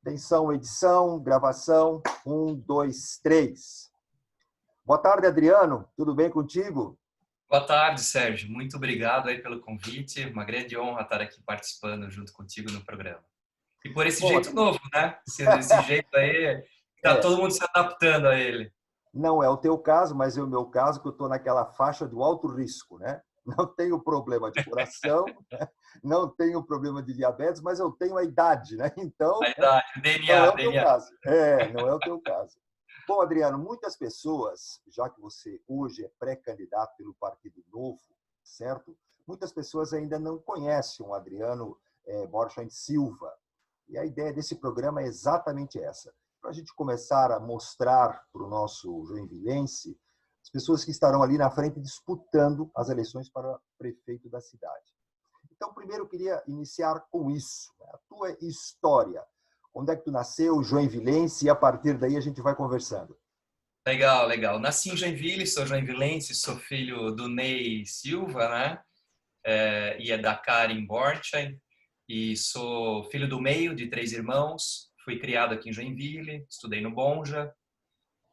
Atenção, edição, gravação, 1, 2, 3. Boa tarde, Adriano. Tudo bem contigo? Boa tarde, Sérgio. Muito obrigado aí pelo convite. Uma grande honra estar aqui participando junto contigo no programa. E por esse Bom, jeito novo, né? Esse jeito aí, tá é, todo mundo se adaptando a ele. não é o teu caso, mas é o meu caso, que eu estou naquela faixa do alto risco, né? Não tenho problema de coração, né? Não tenho problema de diabetes, mas eu tenho a idade, né? A Então, idade, o não é DNA, o teu DNA. caso. Não é o teu caso. Bom, Adriano, muitas pessoas, já que você hoje é pré-candidato pelo Partido Novo, certo? Muitas pessoas ainda não conhecem o Adriano Borchardt Silva. E a ideia desse programa é exatamente essa. Para a gente começar a mostrar para o nosso joinvilense as pessoas que estarão ali na frente disputando as eleições para prefeito da cidade. Então, primeiro eu queria iniciar com isso, né? A tua história. Onde é que tu nasceu, joinvilense, e a partir daí a gente vai conversando. Legal, legal. Nasci em Joinville, sou joinvilense, sou filho do Ney Silva, né? E é da Karen Borchardt. E sou filho do meio de 3 irmãos. Fui criado aqui em Joinville, estudei no Bonja.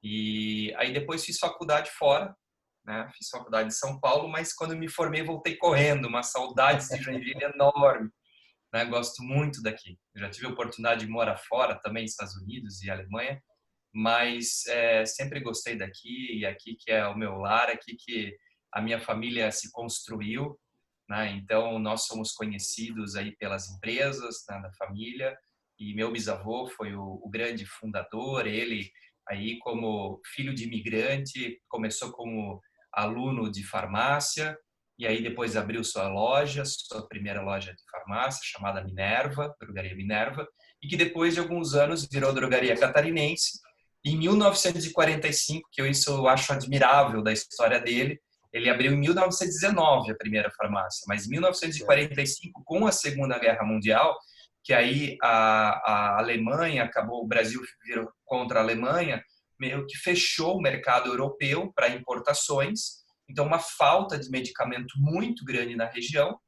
E aí depois fiz faculdade fora, né? Fiz faculdade em São Paulo, mas quando me formei voltei correndo, uma saudade de Joinville enorme, né? Gosto muito daqui. Eu já tive a oportunidade de morar fora também, nos Estados Unidos e Alemanha, mas sempre gostei daqui, e aqui que é o meu lar, aqui que a minha família se construiu, né? Então nós somos conhecidos aí pelas empresas, né, da família, e meu bisavô foi o grande fundador. Ele aí, como filho de imigrante, começou como aluno de farmácia, e aí depois abriu sua loja, sua primeira loja de farmácia, chamada Minerva, Drogaria Minerva, e que depois de alguns anos virou Drogaria Catarinense. Em 1945, que isso eu acho admirável da história dele, ele abriu em 1919 a primeira farmácia, mas em 1945, com a Segunda Guerra Mundial, que aí a Alemanha acabou, o Brasil virou contra a Alemanha, meio que fechou o mercado europeu para importações, então uma falta de medicamento muito grande na região,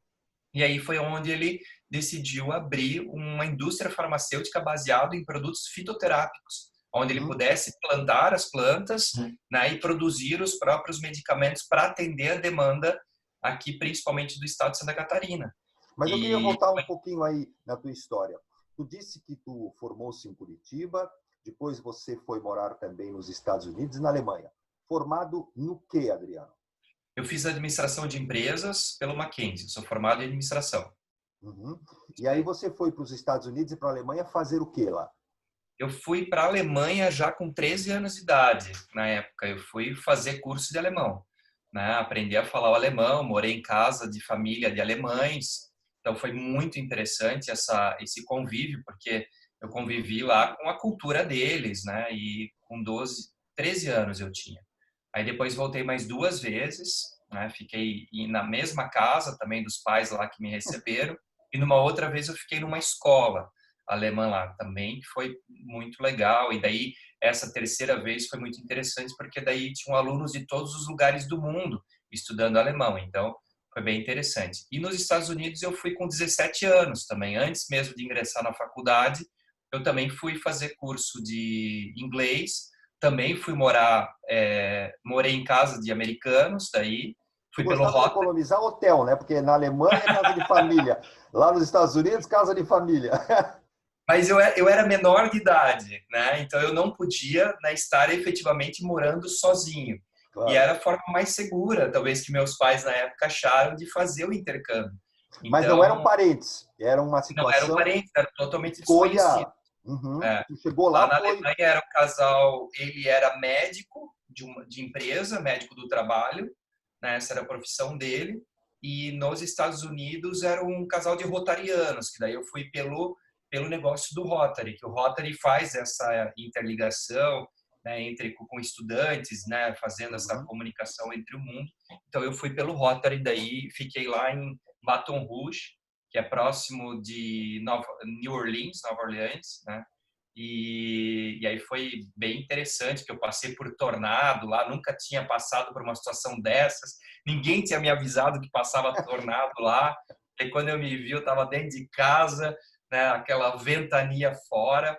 e aí foi onde ele decidiu abrir uma indústria farmacêutica baseada em produtos fitoterápicos, onde ele pudesse plantar as plantas, né, e produzir os próprios medicamentos para atender a demanda aqui, principalmente do estado de Santa Catarina. Mas eu queria E voltar um pouquinho aí na tua história. Tu disse que tu formou-se em Curitiba, depois você foi morar também nos Estados Unidos e na Alemanha. Formado no quê, Adriano? eu fiz administração de empresas pelo Mackenzie, sou formado em administração. Uhum. E aí você foi para os Estados Unidos e para a Alemanha fazer o quê lá? Eu fui para a Alemanha já com 13 anos de idade, na época. Eu fui fazer curso de alemão, né? Aprendi a falar o alemão, morei em casa de família de alemães. Então foi muito interessante esse convívio, porque eu convivi lá com a cultura deles, né? E com 12, 13 anos eu tinha. Aí depois voltei mais 2 vezes, né? Fiquei na mesma casa também dos pais lá que me receberam. E numa outra vez eu fiquei numa escola alemã lá também, que foi muito legal. E daí essa terceira vez foi muito interessante, porque daí tinham alunos de todos os lugares do mundo estudando alemão. Então foi bem interessante. E nos Estados Unidos eu fui com 17 anos também, antes mesmo de ingressar na faculdade. Eu também fui fazer curso de inglês, também fui morei em casa de americanos, daí Tu fui pelo gostava de Rotary. economizar hotel, né? Porque na Alemanha é casa de família, lá nos Estados Unidos, casa de família. Mas eu era menor de idade, né? Então eu não podia, né, estar efetivamente morando sozinho. E Claro. era a forma mais segura, talvez, que meus pais na época acharam de fazer o intercâmbio. Mas não eram Então, parentes, era uma não eram situação, parentes, eram totalmente escolha. desconhecidos. Uhum. É. Tu chegou Lá lá, na foi. Alemanha era um casal, ele era médico de empresa, médico do trabalho, né? Essa era a profissão dele. E nos Estados Unidos era um casal de rotarianos, que daí eu fui pelo negócio do Rotary, que o Rotary faz essa interligação, né, com estudantes, né, fazendo essa Uhum. comunicação entre o mundo. Então eu fui pelo Rotary, daí fiquei lá em Baton Rouge, que é próximo de New Orleans, Nova Orleans, né? E aí foi bem interessante, que eu passei por tornado lá, nunca tinha passado por uma situação dessas, ninguém tinha me avisado que passava tornado lá, e quando eu me vi, eu estava dentro de casa, né, aquela ventania fora,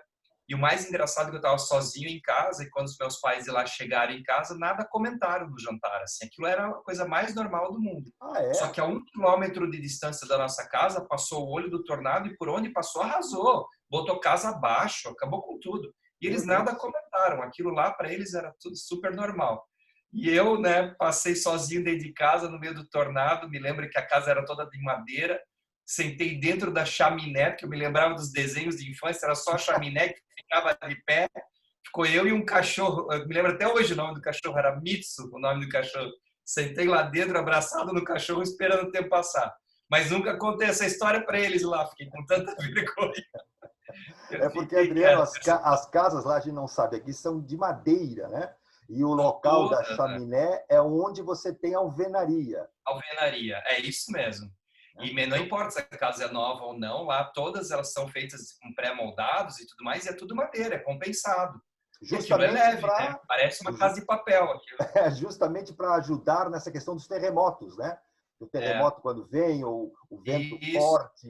E o mais engraçado é que eu estava sozinho em casa e quando os meus pais de lá chegaram em casa, nada comentaram no jantar. Assim, aquilo era a coisa mais normal do mundo. Ah, Só é? que a 1 quilômetro de distância da nossa casa passou o olho do tornado e por onde passou arrasou, botou casa abaixo, acabou com tudo. E Meu eles nada Deus. comentaram. Aquilo lá para eles era tudo super normal. E eu, né, passei sozinho dentro de casa no meio do tornado. Me lembro que a casa era toda de madeira. Sentei dentro da chaminé, porque eu me lembrava dos desenhos de infância, era só a chaminé que ficava de pé. Ficou eu e um cachorro, eu me lembro até hoje o nome do cachorro, era Mitsu, o nome do cachorro. Sentei lá dentro, abraçado no cachorro, esperando o tempo passar. Mas nunca contei essa história para eles lá, fiquei com tanta vergonha. Eu É porque, fiquei Adriano, quieto. as casas lá, a gente não sabe, aqui são de madeira, né? E o São local da todas, né? chaminé é onde você tem a alvenaria. Alvenaria, é isso mesmo. Né? E não importa se a casa é nova ou não, lá todas elas são feitas com pré-moldados e tudo mais, e é tudo madeira, é compensado. E aquilo é Justamente leve, né? para Parece uma casa de papel aquilo. justamente para ajudar nessa questão dos terremotos, né? O É, terremoto, quando vem, ou o vento isso. forte,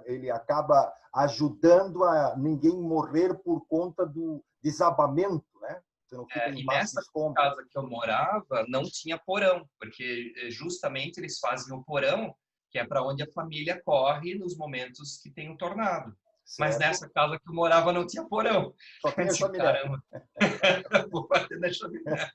ele acaba ajudando a ninguém morrer por conta do desabamento, né? Você não fica E embaixo de nessa escombros. casa que eu morava, não tinha porão, porque justamente eles fazem o porão, que é para onde a família corre nos momentos que tem um tornado. Mas Certo? nessa casa que eu morava não tinha porão. Só Eu tem a disse, chaminé. caramba, vou bater na chaminé.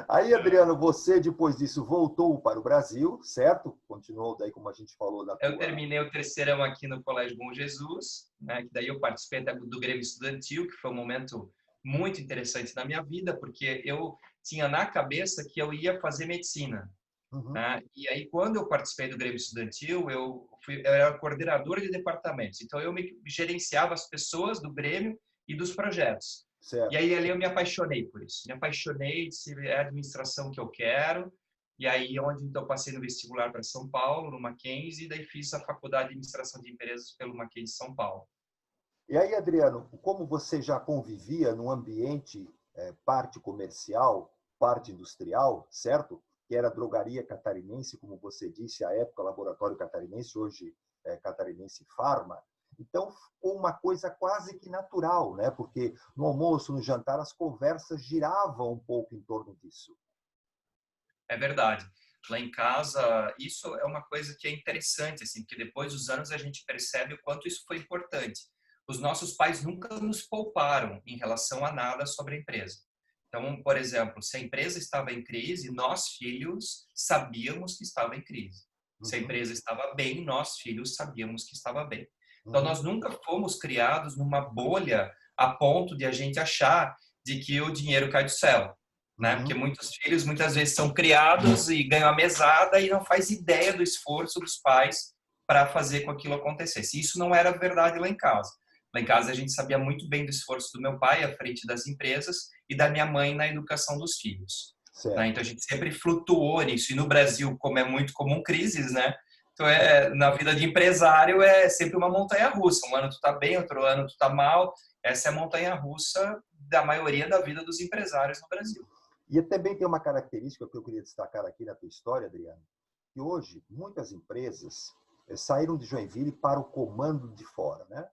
Aí, Adriano, você depois disso voltou para o Brasil, certo? Continuou daí, como a gente falou, na Eu tua. terminei o terceirão aqui no Colégio Bom Jesus, né, que daí eu participei até do Grêmio Estudantil, que foi um momento muito interessante na minha vida, porque eu tinha na cabeça que eu ia fazer medicina. Uhum, Né? E aí, quando eu participei do Grêmio Estudantil, eu era coordenador de departamentos. Então, eu me gerenciava as pessoas do Grêmio e dos projetos. E certo. aí, ali eu me apaixonei por isso. Me apaixonei, disse, é a administração que eu quero. E aí, onde então, eu passei no vestibular para São Paulo, no Mackenzie, e daí fiz a faculdade de administração de empresas pelo Mackenzie São Paulo. E aí, Adriano, como você já convivia num ambiente parte comercial, parte industrial, certo? Que era a drogaria catarinense, como você disse, à época, Laboratório Catarinense, hoje Catarinense Farma. Então, ficou uma coisa quase que natural, né? Porque no almoço, no jantar, as conversas giravam um pouco em torno disso. É verdade. Lá em casa, isso é uma coisa que é interessante, assim, porque depois dos anos a gente percebe o quanto isso foi importante. Os nossos pais nunca nos pouparam em relação a nada sobre a empresa. Então, por exemplo, se a empresa estava em crise, nós, filhos, sabíamos que estava em crise. Se a Uhum, empresa estava bem, nós, filhos, sabíamos que estava bem. Então, uhum, nós nunca fomos criados numa bolha a ponto de a gente achar de que o dinheiro cai do céu, né? Porque uhum. muitos filhos muitas vezes são criados e ganham a mesada e não faz ideia do esforço dos pais para fazer com que aquilo acontecesse. Isso não era verdade lá em casa. Lá em casa a gente sabia muito bem do esforço do meu pai à frente das empresas e da minha mãe na educação dos filhos. Né? Então Certo. a gente sempre flutuou nisso. E no Brasil, como é muito comum crises, né? Então na vida de empresário é sempre uma montanha russa. Um ano tu tá bem, outro ano tu tá mal. Essa é a montanha russa da maioria da vida dos empresários no Brasil. E também tem uma característica que eu queria destacar aqui na tua história, Adriano, que hoje muitas empresas saíram de Joinville para o comando de fora, né?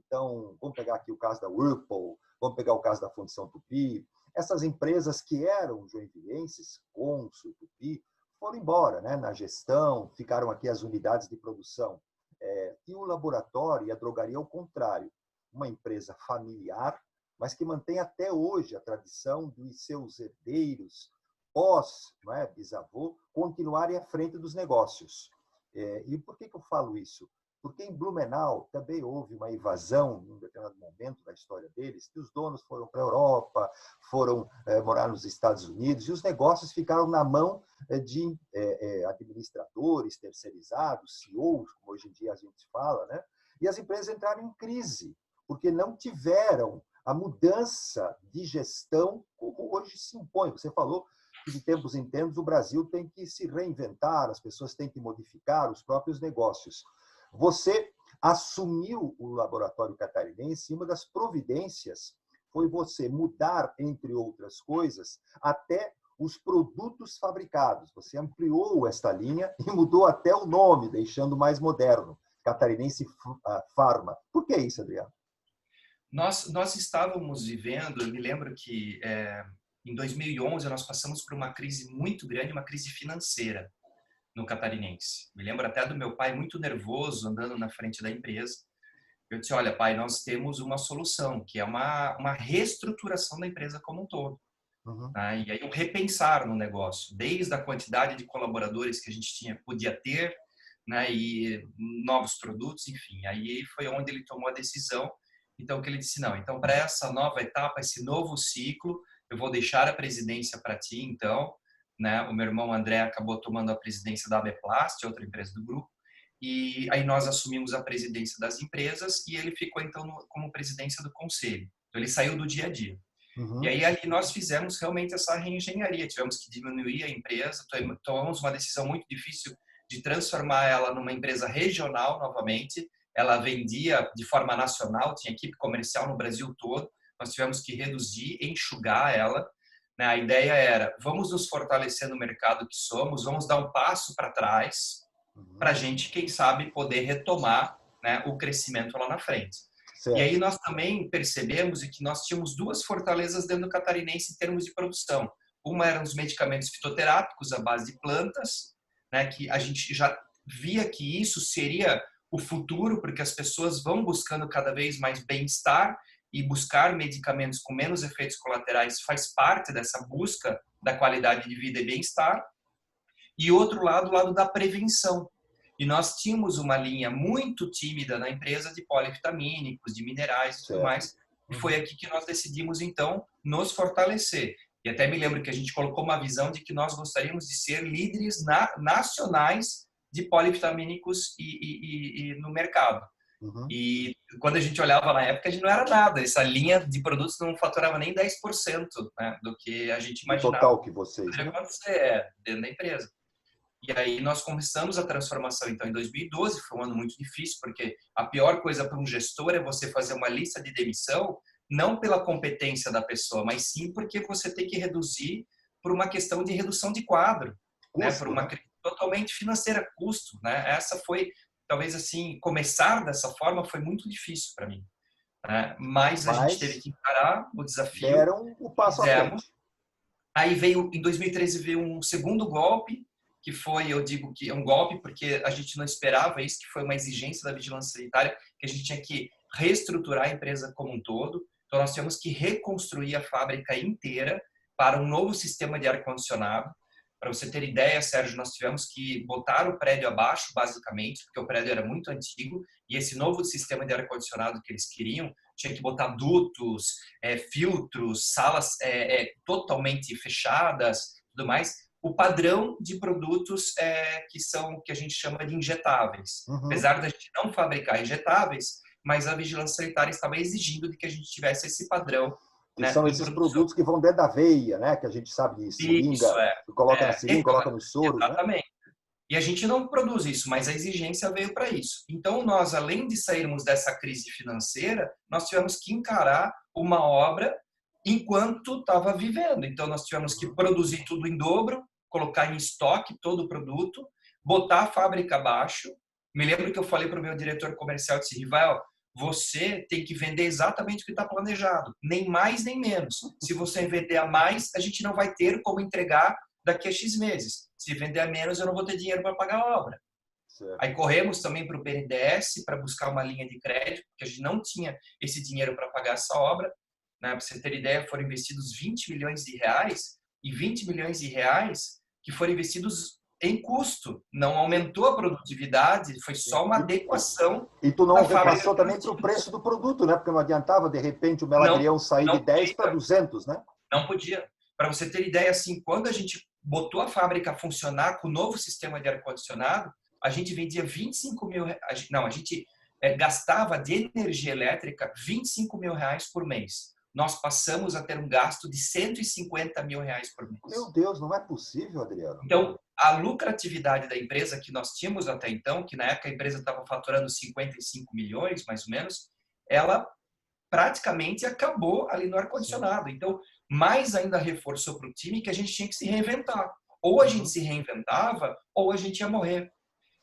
Então, vamos pegar aqui o caso da Whirlpool, vamos pegar o caso da Fundição Tupi. Essas empresas que eram joinvilenses, Consul, Tupi, foram embora, né? Na gestão, ficaram aqui as unidades de produção. E o laboratório e a drogaria, ao contrário, uma empresa familiar, mas que mantém até hoje a tradição dos seus herdeiros, pós, não é, bisavô, continuarem à frente dos negócios. E por que eu falo isso? Porque em Blumenau também houve uma invasão, em um determinado momento da história deles, que os donos foram para a Europa, foram morar nos Estados Unidos, e os negócios ficaram na mão de administradores terceirizados, CEOs, como hoje em dia a gente fala, né? E as empresas entraram em crise, porque não tiveram a mudança de gestão como hoje se impõe. Você falou que de tempos em tempos o Brasil tem que se reinventar, as pessoas têm que modificar os próprios negócios. Você assumiu o Laboratório Catarinense e uma das providências foi você mudar, entre outras coisas, até os produtos fabricados. Você ampliou esta linha e mudou até o nome, deixando mais moderno, Catarinense Farma. Por que isso, Adriano? Nós estávamos vivendo, eu me lembro que em 2011 nós passamos por uma crise muito grande, uma crise financeira no Catarinense. Me lembro até do meu pai muito nervoso andando na frente da empresa. Eu disse, olha, pai, nós temos uma solução, que é uma reestruturação da empresa como um todo. Uhum. Tá? E aí um repensar no negócio, desde a quantidade de colaboradores que a gente podia ter, né, e novos produtos, enfim. Aí foi onde ele tomou a decisão. Então, que ele disse, não, então para essa nova etapa, esse novo ciclo, eu vou deixar a presidência para ti, então, né? O meu irmão André acabou tomando a presidência da Abeplast, outra empresa do grupo, e aí nós assumimos a presidência das empresas e ele ficou, então, como presidência do conselho. Então, ele saiu do dia a dia. E Uhum. aí ali nós fizemos realmente essa reengenharia, tivemos que diminuir a empresa, tomamos uma decisão muito difícil de transformar ela numa empresa regional novamente. Ela vendia de forma nacional, tinha equipe comercial no Brasil todo, nós tivemos que reduzir, enxugar ela. Né? A ideia era, vamos nos fortalecer no mercado que somos, vamos dar um passo para trás, para a gente, quem sabe, poder retomar, né, o crescimento lá na frente. E Certo. aí nós também percebemos que nós tínhamos duas fortalezas dentro do Catarinense em termos de produção. Uma eram os medicamentos fitoterápicos à base de plantas, né, que a gente já via que isso seria o futuro, porque as pessoas vão buscando cada vez mais bem-estar e buscar medicamentos com menos efeitos colaterais faz parte dessa busca da qualidade de vida e bem-estar. E outro lado, o lado da prevenção. E nós tínhamos uma linha muito tímida na empresa de polivitamínicos, de minerais e tudo Certo. mais. E foi aqui que nós decidimos, então, nos fortalecer. E até me lembro que a gente colocou uma visão de que nós gostaríamos de ser líderes nacionais de polivitamínicos e no mercado. Uhum. E quando a gente olhava na época, a gente não era nada. Essa linha de produtos não faturava nem 10%, né, do que a gente Do imaginava total que que vocês, poderia né? acontecer dentro da empresa. E aí nós começamos a transformação, então, em 2012, foi um ano muito difícil, porque a pior coisa para um gestor é você fazer uma lista de demissão, não pela competência da pessoa, mas sim porque você tem que reduzir por uma questão de redução de quadro, né? Por Custo, uma né? crise totalmente financeira, custo, né? Essa foi, talvez assim, começar dessa forma foi muito difícil para mim, né? Mas a gente teve Mas que encarar o desafio, deram o passo à fizemos. frente. Aí veio, em 2013, veio um segundo golpe, que foi, eu digo que é um golpe porque a gente não esperava isso, que foi uma exigência da vigilância sanitária, que a gente tinha que reestruturar a empresa como um todo. Então, nós tivemos que reconstruir a fábrica inteira para um novo sistema de ar-condicionado. Para você ter ideia, Sérgio, nós tivemos que botar o prédio abaixo, basicamente, porque o prédio era muito antigo, e esse novo sistema de ar-condicionado que eles queriam tinha que botar dutos, filtros, salas totalmente fechadas, tudo mais. O padrão de produtos que a gente chama de injetáveis. Uhum. Apesar da gente não fabricar injetáveis, mas a vigilância sanitária estava exigindo de que a gente tivesse esse padrão, Que né, são de esses produção. produtos que vão dentro da veia, né? Que a gente sabe de Isso seringa, coloca na seringa, coloca nos soros, né? exatamente. E a gente não produz isso, mas a exigência veio para isso. Então, nós, além de sairmos dessa crise financeira, nós tivemos que encarar uma obra enquanto estava vivendo. Então, nós tivemos que produzir tudo em dobro, colocar em estoque todo o produto, botar a fábrica abaixo. Me lembro que eu falei para o meu diretor comercial, disse, Rival, você tem que vender exatamente o que está planejado, nem mais nem menos. Se você vender a mais, a gente não vai ter como entregar daqui a X meses. Se vender a menos, eu não vou ter dinheiro para pagar a obra. Certo. Aí corremos também para o BNDES para buscar uma linha de crédito, porque a gente não tinha esse dinheiro para pagar essa obra. Né? Para você ter ideia, foram investidos 20 milhões de reais, e 20 milhões de reais que foram investidos em custo. Não aumentou a produtividade, foi só uma adequação E tu da não fábrica. repassou também para o preço do produto, né? Porque não adiantava, de repente, o Não, melagrião sair de não 10 para podia. 200, né? Não podia. Para você ter ideia, assim, quando a gente botou a fábrica a funcionar com o novo sistema de ar-condicionado, a gente vendia 25 mil... Não, a gente gastava de energia elétrica 25 mil reais por mês. Nós passamos a ter um gasto de 150 mil reais por Meu mês. Deus, não é possível, Adriano. Então, a lucratividade da empresa que nós tínhamos até então, que na época a empresa estava faturando 55 milhões, mais ou menos, ela praticamente acabou ali no ar-condicionado. Então, mais ainda reforçou para o time que a gente tinha que se reinventar. Ou a gente se reinventava, ou a gente ia morrer.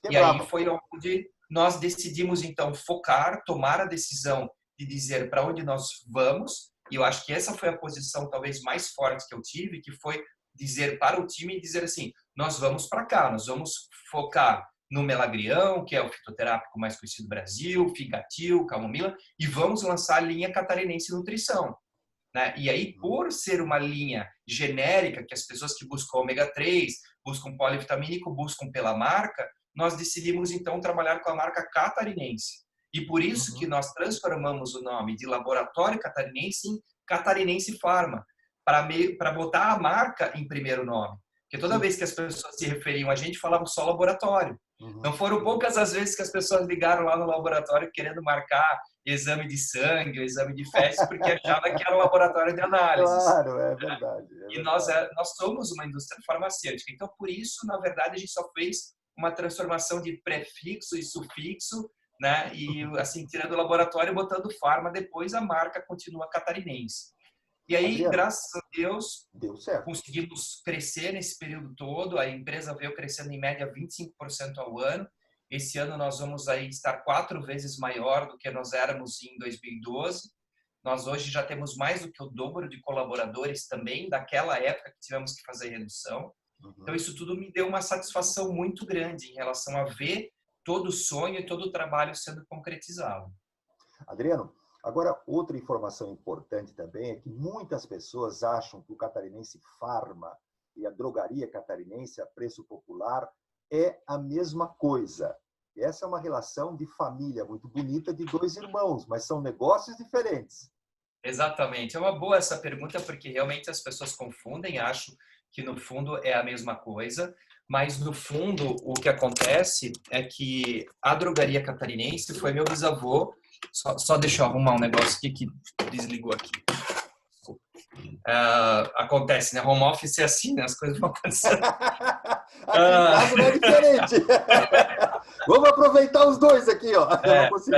E aí Quebrava. foi onde nós decidimos, então, focar, tomar a decisão de dizer para onde nós vamos, e eu acho que essa foi a posição talvez mais forte que eu tive, que foi dizer para o time, dizer assim, nós vamos para cá, nós vamos focar no melagrião, que é o fitoterápico mais conhecido do Brasil, figatil, camomila, e vamos lançar a linha Catarinense Nutrição. Né? E aí, por ser uma linha genérica, que as pessoas que buscam ômega 3, buscam polivitamínico, buscam pela marca, nós decidimos então trabalhar com a marca Catarinense. E por isso que nós transformamos o nome de Laboratório Catarinense em Catarinense Pharma, para botar a marca em primeiro nome. Porque toda vez que as pessoas se referiam a gente, falavam só laboratório. Não foram poucas as vezes que as pessoas ligaram lá no laboratório querendo marcar exame de sangue, exame de fezes, porque achavam que era um laboratório de análise. Claro, é verdade. E nós somos uma indústria farmacêutica. Então, por isso, na verdade, a gente só fez uma transformação de prefixo e sufixo, né? E assim, tirando o laboratório e botando farma, depois a marca continua catarinense. E aí, Adriano, graças a Deus, deu certo. conseguimos crescer nesse período todo. A empresa veio crescendo em média 25% ao ano. Esse ano nós vamos aí estar 4 vezes maior do que nós éramos em 2012. Nós hoje já temos mais do que o dobro de colaboradores também daquela época que tivemos que fazer redução. Então isso tudo me deu uma satisfação muito grande em relação a ver todo o sonho e todo o trabalho sendo concretizado. Adriano, agora outra informação importante também é que muitas pessoas acham que o Catarinense Pharma e a drogaria catarinense a preço popular é a mesma coisa. E essa é uma relação de família muito bonita de 2 irmãos, mas são negócios diferentes. Exatamente. É uma boa essa pergunta, porque realmente as pessoas confundem, acham que no fundo é a mesma coisa, mas no fundo o que acontece é que a drogaria catarinense foi meu bisavô. Só deixa eu arrumar um negócio aqui que desligou aqui. Acontece, né? Home office é assim, né? As coisas vão acontecendo. Aqui em casa não é diferente. Vamos aproveitar os dois aqui, ó. Eu não consegui.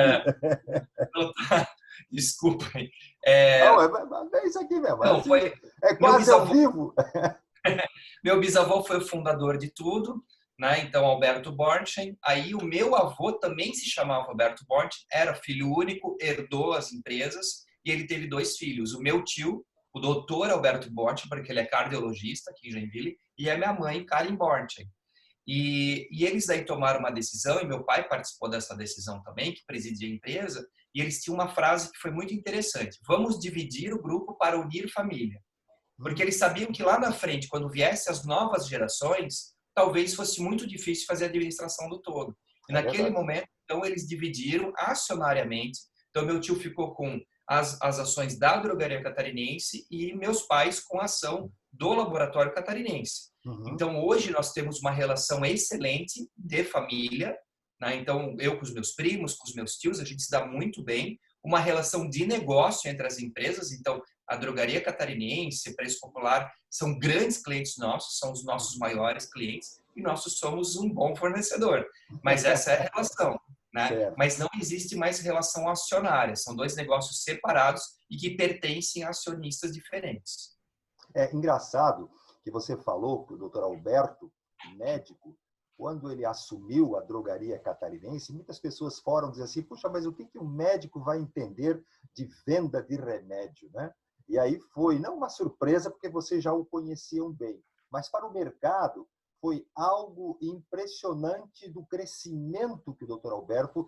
Desculpem. Não, é isso aqui mesmo. Não, é quase ao vivo. Meu bisavô foi o fundador de tudo, né? Então, Alberto Bornstein. Aí, o meu avô também se chamava Alberto Bornstein, era filho único, herdou as empresas e ele teve 2 filhos. O meu tio, o doutor Alberto Bornstein, porque ele é cardiologista aqui em Joinville, e a minha mãe, Karen Bornstein. E eles daí tomaram uma decisão, e meu pai participou dessa decisão também, que presidia a empresa, e eles tinham uma frase que foi muito interessante: vamos dividir o grupo para unir família. Porque eles sabiam que lá na frente, quando viessem as novas gerações, talvez fosse muito difícil fazer a administração do todo. E naquele momento, então, eles dividiram acionariamente. Então, meu tio ficou com as ações da drogaria catarinense e meus pais com a ação do laboratório catarinense. Então, hoje nós temos uma relação excelente de família, né? Então, eu com os meus primos, com os meus tios, a gente se dá muito bem. Uma relação de negócio entre as empresas. Então, a drogaria catarinense, Preço Popular, são grandes clientes nossos, são os nossos maiores clientes e nós somos um bom fornecedor. Mas essa é a relação, né? Certo. Mas não existe mais relação acionária. São 2 negócios separados e que pertencem a acionistas diferentes. É engraçado que você falou que o doutor Alberto, médico, quando ele assumiu a drogaria catarinense, muitas pessoas foram dizer assim: puxa, mas o que um médico vai entender de venda de remédio, né? E aí foi, não uma surpresa, porque vocês já o conheciam bem, mas para o mercado foi algo impressionante do crescimento que o doutor Alberto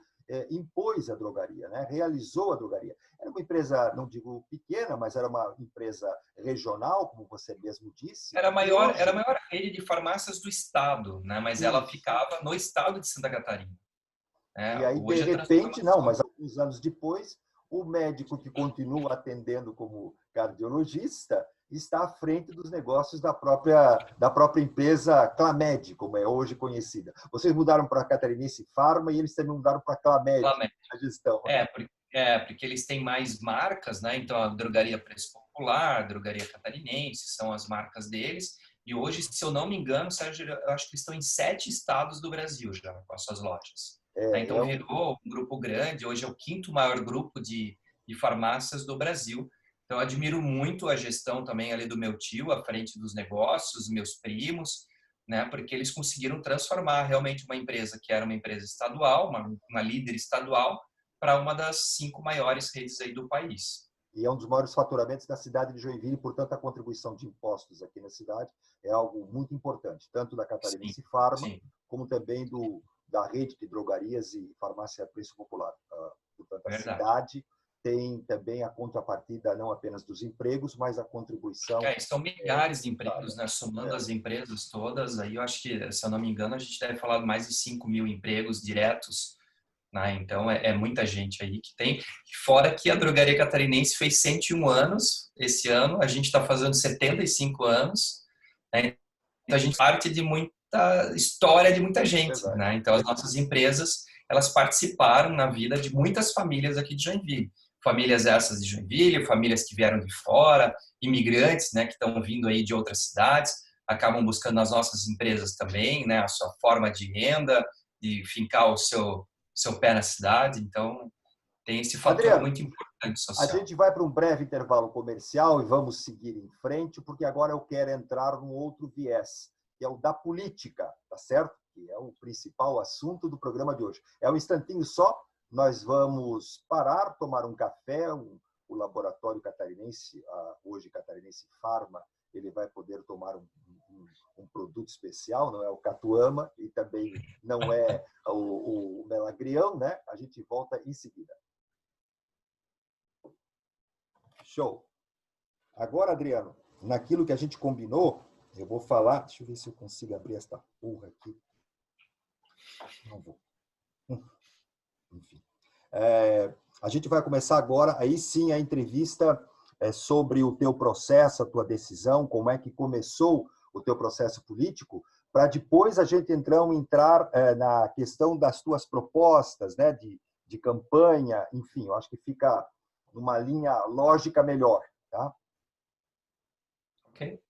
impôs à drogaria, né? Realizou a drogaria. Era uma empresa, não digo pequena, mas era uma empresa regional, como você mesmo disse. Era a maior rede de farmácias do estado, né? Mas ela ficava no estado de Santa Catarina. E aí, de repente, não, mas alguns anos depois, o médico que continua atendendo como cardiologista está à frente dos negócios da própria empresa Clamed, como é hoje conhecida. Vocês mudaram para a Catarinense Pharma e eles também mudaram para a Clamed, a gestão. Porque eles têm mais marcas, né? Então, a Drogaria Preço Popular, a Drogaria Catarinense, são as marcas deles. E hoje, se eu não me engano, Sérgio, eu acho que estão em 7 estados do Brasil já, com as suas lojas. Então, virou um grupo grande. Hoje é o 5º maior grupo de farmácias do Brasil. Então, eu admiro muito a gestão também ali do meu tio, à frente dos negócios, meus primos, né? Porque eles conseguiram transformar realmente uma empresa que era uma empresa estadual, uma líder estadual, para uma das 5 maiores redes aí do país. E é um dos maiores faturamentos da cidade de Joinville, portanto, a contribuição de impostos aqui na cidade é algo muito importante, tanto da Catarinense Pharma, Sim, como também da rede de drogarias e farmácia a preço popular. Portanto, a verdade. cidade tem também a contrapartida não apenas dos empregos, mas a contribuição. São milhares de Tributária. empregos, né? Somando as empresas todas, aí eu acho que, se eu não me engano, a gente deve falar de mais de 5 mil empregos diretos, né? Então, é muita gente aí que tem. Fora que a Drogaria Catarinense fez 101 anos esse ano, a gente está fazendo 75 anos, né? Então, a gente parte de muita história de muita gente, Verdade. né? Então, as nossas empresas, elas participaram na vida de muitas famílias aqui de Joinville. Famílias essas de Joinville, famílias que vieram de fora, imigrantes, né, que estão vindo aí de outras cidades, acabam buscando nas nossas empresas também, né, a sua forma de renda, de fincar o seu pé na cidade. Então, tem esse fator Adriano, muito importante a social. gente vai para um breve intervalo comercial e vamos seguir em frente, porque agora eu quero entrar num outro viés, que é o da política, tá certo? Que é o principal assunto do programa de hoje. É um instantinho só, nós vamos parar, tomar um café, o laboratório catarinense, hoje Catarinense Pharma, ele vai poder tomar um produto especial, não é o catuama e também não é o melagrião, né? A gente volta em seguida. Show. Agora, Adriano, naquilo que a gente combinou, eu vou falar. Deixa eu ver se eu consigo abrir esta porra aqui. Não vou. Enfim. A gente vai começar agora, aí sim, a entrevista sobre o teu processo, a tua decisão, como é que começou o teu processo político, para depois a gente entrar na questão das tuas propostas, né, de campanha, enfim, eu acho que fica numa linha lógica melhor. Tá? Ok.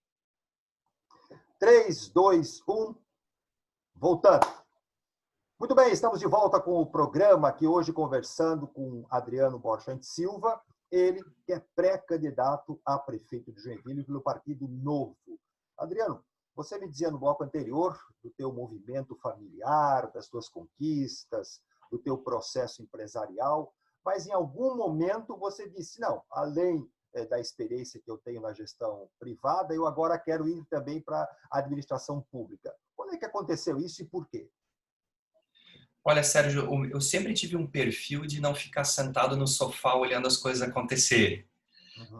3, 2, 1. Voltando. Muito bem, estamos de volta com o programa, aqui hoje conversando com Adriano Borchante Silva, ele que é pré-candidato a prefeito de Joinville pelo Partido Novo. Adriano, você me dizia no bloco anterior do teu movimento familiar, das tuas conquistas, do teu processo empresarial, mas em algum momento você disse, não, além da experiência que eu tenho na gestão privada, eu agora quero ir também para a administração pública. Quando é que aconteceu isso e por quê? Olha, Sérgio, eu sempre tive um perfil de não ficar sentado no sofá olhando as coisas acontecerem.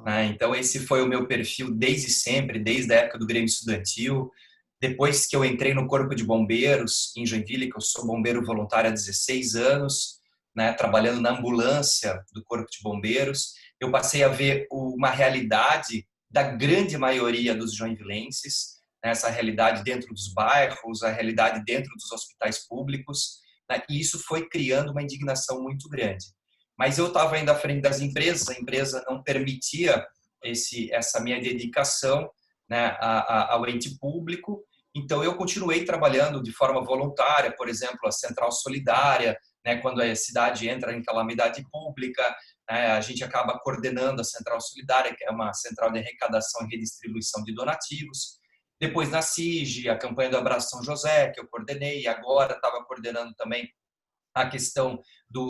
Né? Então, esse foi o meu perfil desde sempre, desde a época do Grêmio Estudantil. Depois que eu entrei no Corpo de Bombeiros, em Joinville, que eu sou bombeiro voluntário há 16 anos, né, trabalhando na ambulância do Corpo de Bombeiros, eu passei a ver uma realidade da grande maioria dos joinvilenses, né, essa realidade dentro dos bairros, a realidade dentro dos hospitais públicos, né, e isso foi criando uma indignação muito grande. Mas eu estava indo à frente das empresas, a empresa não permitia essa minha dedicação, né, ao ente público, então eu continuei trabalhando de forma voluntária, por exemplo, a Central Solidária, né, quando a cidade entra em calamidade pública, né, a gente acaba coordenando a Central Solidária, que é uma central de arrecadação e redistribuição de donativos. Depois na CIG, a campanha do Abraço São José, que eu coordenei, e agora estava coordenando também a questão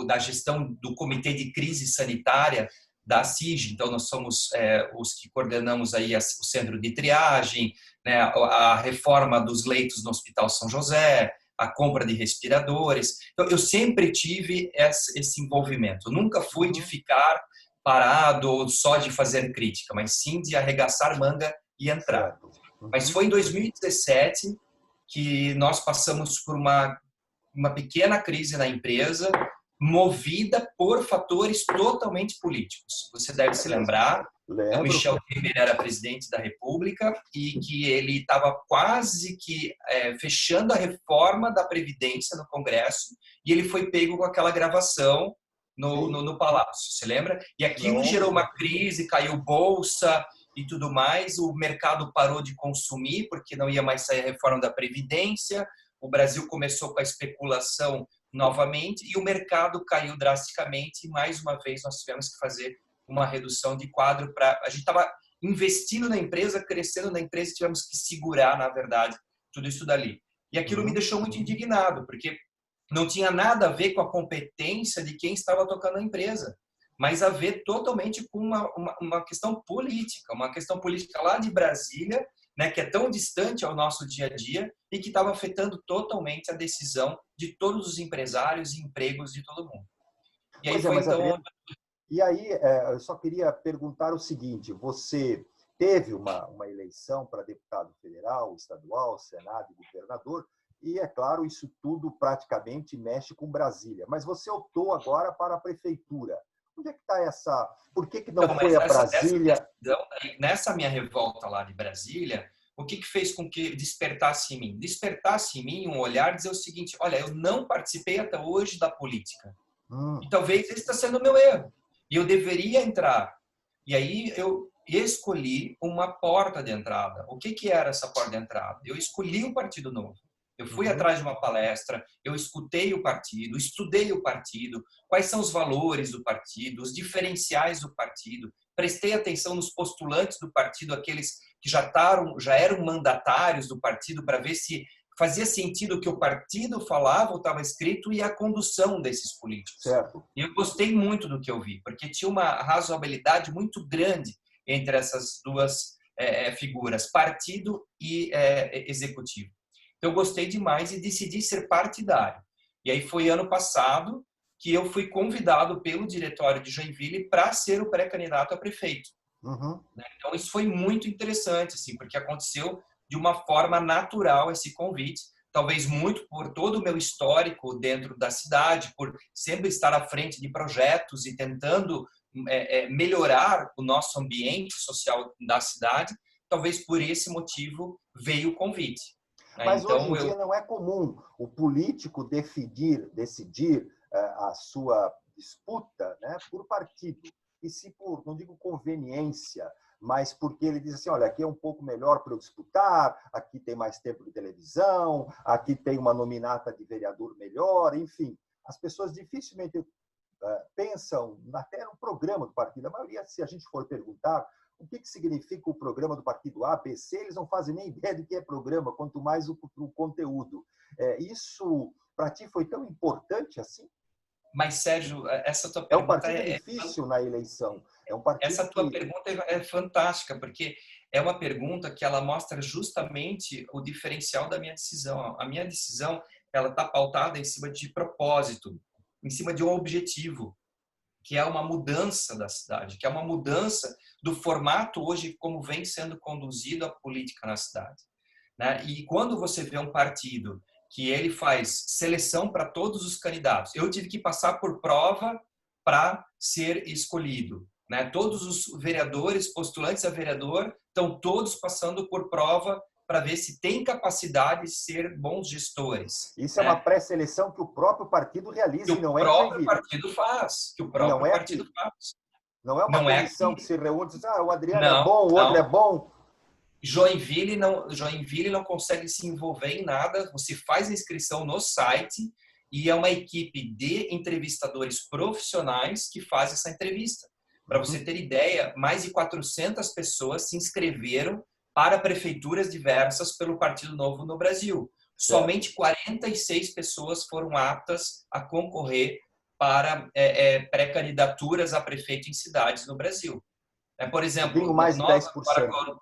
da gestão do Comitê de Crise Sanitária da CIG. Então, nós somos os que coordenamos aí o centro de triagem, né, a reforma dos leitos no Hospital São José, a compra de respiradores. Então, eu sempre tive esse envolvimento. Eu nunca fui de ficar parado ou só de fazer crítica, mas sim de arregaçar manga e entrar. Mas foi em 2017 que nós passamos por uma pequena crise na empresa, movida por fatores totalmente políticos. Você deve se lembrar, o Michel Temer era presidente da República e que ele estava quase que fechando a reforma da Previdência no Congresso e ele foi pego com aquela gravação no Palácio, você lembra? E aquilo gerou uma crise, caiu bolsa e tudo mais, o mercado parou de consumir porque não ia mais sair a reforma da Previdência, o Brasil começou com a especulação novamente e o mercado caiu drasticamente e mais uma vez nós tivemos que fazer uma redução de quadro a gente estava investindo na empresa, crescendo na empresa e tivemos que segurar, na verdade, tudo isso dali. E aquilo me deixou muito indignado, porque Não tinha nada a ver com a competência de quem estava tocando a empresa, mas a ver totalmente com uma questão política lá de Brasília, né, que é tão distante ao nosso dia a dia e que estava afetando totalmente a decisão de todos os empresários e empregos de todo mundo. E aí Pois é, foi mas então... Adriano, e aí eu só queria perguntar o seguinte: você teve uma eleição para deputado federal, estadual, senado e governador, e é claro, isso tudo praticamente mexe com Brasília, mas você optou agora para a prefeitura. Onde é que está essa... Por que não Então, foi mas a Brasília? nessa minha revolta lá de Brasília, o que fez com que despertasse em mim? Despertasse em mim um olhar e dizer o seguinte: olha, eu não participei até hoje da política. E talvez esse está sendo o meu erro. E eu deveria entrar. E aí eu escolhi uma porta de entrada. O que era essa porta de entrada? Eu escolhi o Partido Novo. Eu fui atrás de uma palestra, eu escutei o partido, estudei o partido, quais são os valores do partido, os diferenciais do partido, prestei atenção nos postulantes do partido, aqueles que já eram mandatários do partido, para ver se fazia sentido o que o partido falava ou estava escrito e a condução desses políticos. Certo. E eu gostei muito do que eu vi, porque tinha uma razoabilidade muito grande entre essas duas figuras, partido e executivo. Então, eu gostei demais e decidi ser partidário. E aí foi ano passado que eu fui convidado pelo diretório de Joinville para ser o pré-candidato a prefeito. Então, isso foi muito interessante, assim, porque aconteceu de uma forma natural esse convite, talvez muito por todo o meu histórico dentro da cidade, por sempre estar à frente de projetos e tentando melhorar o nosso ambiente social da cidade. Talvez por esse motivo veio o convite. Mas hoje em dia não é comum o político decidir a sua disputa, né, por partido. E se por, não digo conveniência, mas porque ele diz assim: olha, aqui é um pouco melhor para eu disputar, aqui tem mais tempo de televisão, aqui tem uma nominata de vereador melhor, enfim. As pessoas dificilmente pensam até no programa do partido. A maioria, se a gente for perguntar o que significa o programa do partido A, B, C, eles não fazem nem ideia do que é programa, quanto mais o conteúdo. Isso, para ti, foi tão importante assim? Mas, Sérgio, essa tua É um pergunta partido difícil na eleição. É um partido essa tua pergunta é fantástica, porque é uma pergunta que ela mostra justamente o diferencial da minha decisão. A minha decisão, ela está pautada em cima de propósito, em cima de um objetivo, que é uma mudança da cidade, que é uma mudança do formato hoje como vem sendo conduzido a política na cidade, né? E quando você vê um partido que ele faz seleção para todos os candidatos, eu tive que passar por prova para ser escolhido, né? Todos os vereadores, postulantes a vereador, estão todos passando por prova para ver se tem capacidade de ser bons gestores. Isso é uma pré-seleção que o próprio partido realiza que e não o é em próprio Joinville. partido faz, que o E não próprio é partido aqui. faz. Não é uma Não é comissão aqui. que se reúne e diz: o Adriano é Não, bom, o outro é não. bom. Joinville não consegue se envolver em nada. Você faz a inscrição no site e é uma equipe de entrevistadores profissionais que faz essa entrevista. Para você ter ideia, mais de 400 pessoas se inscreveram para prefeituras diversas pelo Partido Novo no Brasil. Somente 46 pessoas foram aptas a concorrer para pré-candidaturas a prefeito em cidades no Brasil. Por exemplo, Mais de 10%.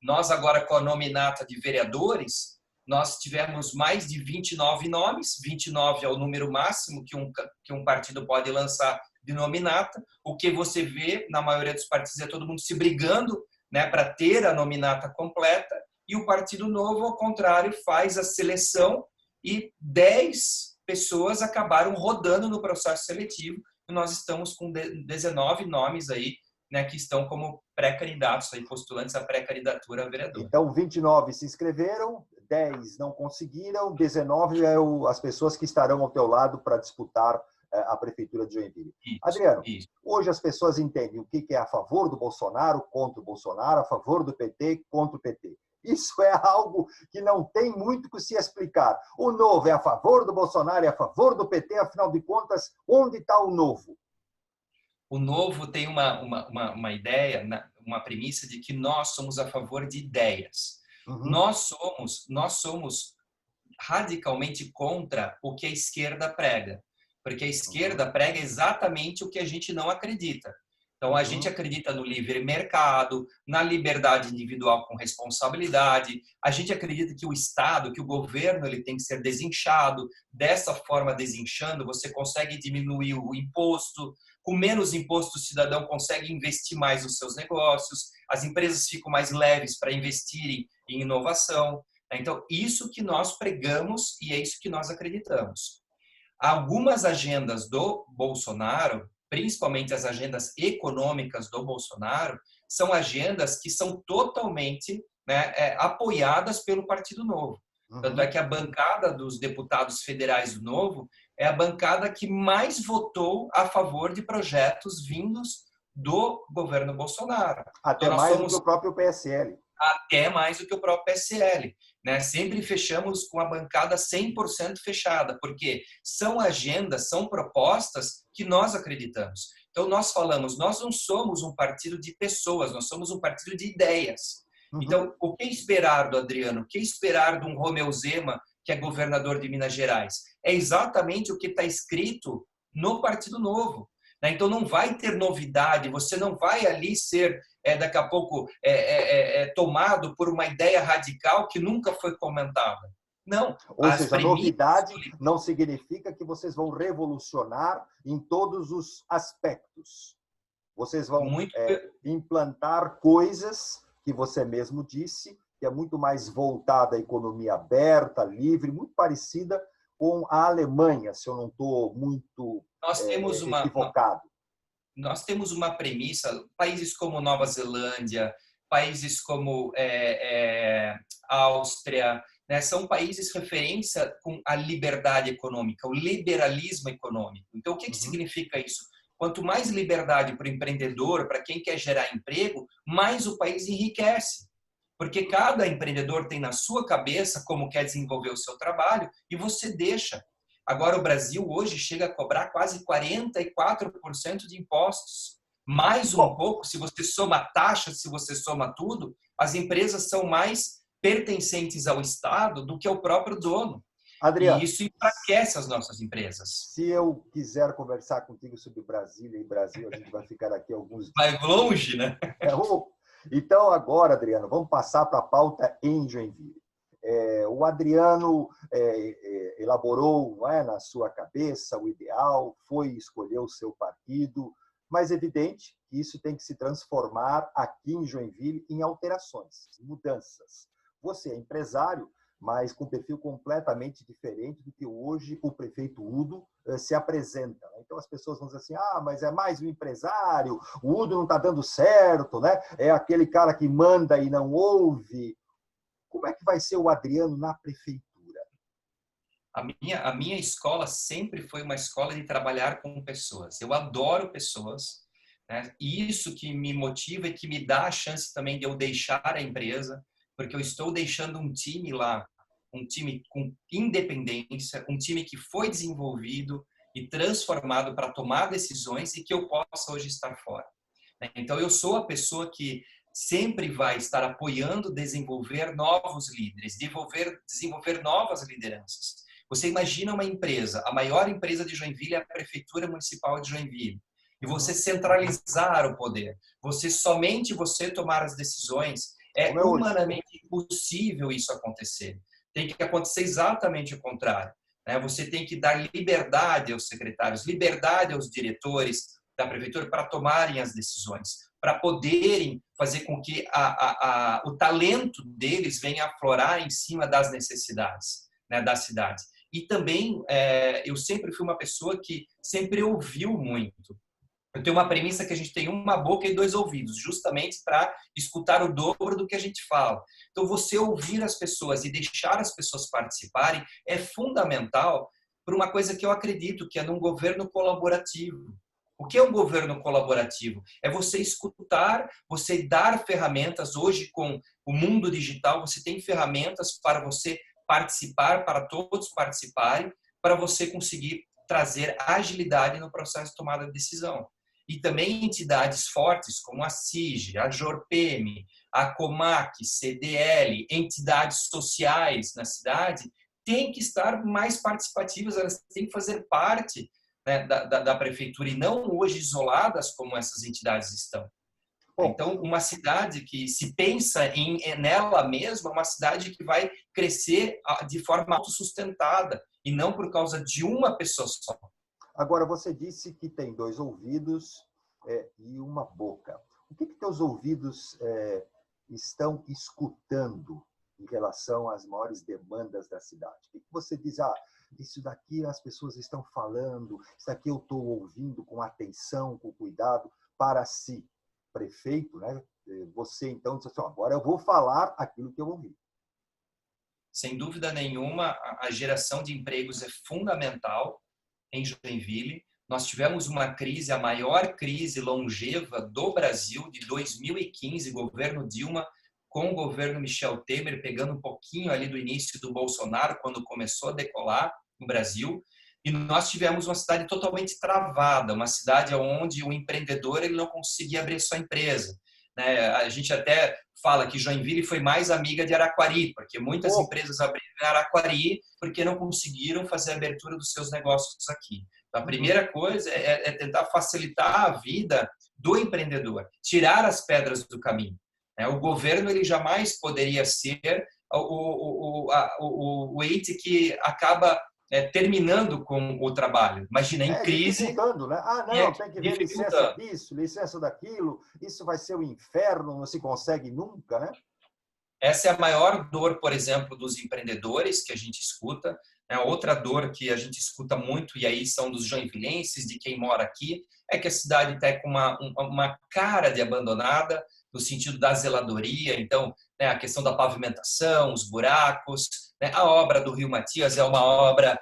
Nós agora com a nominata de vereadores, nós tivemos mais de 29 nomes, 29 é o número máximo que um partido pode lançar de nominata. O que você vê na maioria dos partidos é todo mundo se brigando, né, para ter a nominata completa, e o Partido Novo, ao contrário, faz a seleção e 10 pessoas acabaram rodando no processo seletivo, e nós estamos com 19 nomes aí, né, que estão como pré-candidatos, postulantes à pré-candidatura a vereador. Então, 29 se inscreveram, 10 não conseguiram, 19 as pessoas que estarão ao teu lado para disputar a prefeitura de Joinville. Adriano, hoje as pessoas entendem o que é a favor do Bolsonaro, contra o Bolsonaro, a favor do PT, contra o PT. Isso é algo que não tem muito que se explicar. O Novo é a favor do Bolsonaro, é a favor do PT, afinal de contas, onde está o Novo? O Novo tem uma ideia, uma premissa de que nós somos a favor de ideias. Nós somos radicalmente contra o que a esquerda prega, porque a esquerda prega exatamente o que a gente não acredita. Então, a gente acredita no livre mercado, na liberdade individual com responsabilidade. A gente acredita que o Estado, que o governo, ele tem que ser desinchado. Dessa forma, desinchando, você consegue diminuir o imposto. Com menos imposto, o cidadão consegue investir mais nos seus negócios. As empresas ficam mais leves para investirem em inovação. Então, isso que nós pregamos e é isso que nós acreditamos. Algumas agendas do Bolsonaro, principalmente as agendas econômicas do Bolsonaro, são agendas que são totalmente, né, apoiadas pelo Partido Novo. Tanto é que a bancada dos deputados federais do Novo é a bancada que mais votou a favor de projetos vindos do governo Bolsonaro. Até então, mais do que o próprio PSL. Até mais do que o próprio PSL. Né? Sempre fechamos com a bancada 100% fechada, porque são agendas, são propostas que nós acreditamos. Então, nós falamos, nós não somos um partido de pessoas, nós somos um partido de ideias. Então, o que esperar do Adriano? O que esperar de um Romeu Zema, que é governador de Minas Gerais? É exatamente o que está escrito no Partido Novo. Então, não vai ter novidade, você não vai ali ser, daqui a pouco, tomado por uma ideia radical que nunca foi comentada. Não. Ou seja, novidade não significa que vocês vão revolucionar em todos os aspectos. Vocês vão implantar coisas que você mesmo disse, que é muito mais voltada à economia aberta, livre, muito parecida com a Alemanha, se eu não estou muito equivocado. Nós temos uma premissa, países como Nova Zelândia, países como Áustria, né, são países referência com a liberdade econômica, o liberalismo econômico. Então, o que significa isso? Quanto mais liberdade para o empreendedor, para quem quer gerar emprego, mais o país enriquece. Porque cada empreendedor tem na sua cabeça como quer desenvolver o seu trabalho e você deixa. Agora, o Brasil hoje chega a cobrar quase 44% de impostos. Mais um pouco, se você soma taxas, se você soma tudo, as empresas são mais pertencentes ao Estado do que ao próprio dono. Adriano, e isso enfraquece as nossas empresas. Se eu quiser conversar contigo sobre Brasília e Brasil, a gente vai ficar aqui alguns dias. Vai longe, né? Então, agora, Adriano, vamos passar para a pauta em Joinville. O Adriano elaborou, não é, na sua cabeça o ideal, foi escolher o seu partido, mas é evidente que isso tem que se transformar aqui em Joinville em alterações, mudanças. Você é empresário, mas com um perfil completamente diferente do que hoje o prefeito Udo se apresenta. Então as pessoas vão dizer assim, mas é mais um empresário, o Udo não está dando certo, né? É aquele cara que manda e não ouve. Como é que vai ser o Adriano na prefeitura? A minha escola sempre foi uma escola de trabalhar com pessoas. Eu adoro pessoas, né? E isso que me motiva e que me dá a chance também de eu deixar a empresa, porque eu estou deixando um time lá, um time com independência, um time que foi desenvolvido e transformado para tomar decisões e que eu possa hoje estar fora. Então, eu sou a pessoa que sempre vai estar apoiando desenvolver novos líderes, desenvolver novas lideranças. Você imagina uma empresa, a maior empresa de Joinville é a Prefeitura Municipal de Joinville, e você centralizar o poder, somente você tomar as decisões, é humanamente impossível isso acontecer. Tem que acontecer exatamente o contrário. Você tem que dar liberdade aos secretários, liberdade aos diretores da prefeitura para tomarem as decisões, para poderem fazer com que o talento deles venha aflorar em cima das necessidades, né, da cidade. E também, eu sempre fui uma pessoa que sempre ouviu muito. Eu tenho uma premissa que a gente tem uma boca e dois ouvidos, justamente para escutar o dobro do que a gente fala. Então, você ouvir as pessoas e deixar as pessoas participarem é fundamental para uma coisa que eu acredito, que é num governo colaborativo. O que é um governo colaborativo? É você escutar, você dar ferramentas. Hoje, com o mundo digital, você tem ferramentas para você participar, para todos participarem, para você conseguir trazer agilidade no processo de tomada de decisão. E também entidades fortes como a CIG, a JORPEM, a COMAC, CDL, entidades sociais na cidade, têm que estar mais participativas, elas têm que fazer parte, né, da prefeitura e não hoje isoladas como essas entidades estão. Bom, Então, uma cidade que se pensa nela mesma, é uma cidade que vai crescer de forma autossustentada e não por causa de uma pessoa só. agora você disse que tem 2 ouvidos e uma boca. O que teus ouvidos estão escutando em relação às maiores demandas da cidade? O que você diz? Ah, isso daqui as pessoas estão falando, isso daqui eu estou ouvindo com atenção, com cuidado, para si, prefeito, né? Você, então, diz assim, agora eu vou falar aquilo que eu ouvi. Sem dúvida nenhuma, a geração de empregos é fundamental em Joinville. Nós tivemos uma crise, a maior crise longeva do Brasil, de 2015, governo Dilma, com o governo Michel Temer, pegando um pouquinho ali do início do Bolsonaro, quando começou a decolar no Brasil. E nós tivemos uma cidade totalmente travada, uma cidade onde o empreendedor ele não conseguia abrir sua empresa. Né? A gente até fala que Joinville foi mais amiga de Araquari, porque muitas empresas abriram em Araquari porque não conseguiram fazer a abertura dos seus negócios aqui. Então, a primeira coisa é tentar facilitar a vida do empreendedor, tirar as pedras do caminho. O governo ele jamais poderia ser o ente que acaba terminando com o trabalho. Imagina, em crise... Dificultando, né? Ah, não, tem que ver licença disso, licença daquilo, isso vai ser o inferno, não se consegue nunca, né? Essa é a maior dor, por exemplo, dos empreendedores que a gente escuta. Outra dor que a gente escuta muito, e aí são dos joinvilenses, de quem mora aqui, é que a cidade está com uma cara de abandonada, no sentido da zeladoria. Então, né, a questão da pavimentação, os buracos, né, a obra do Rio Matias é uma obra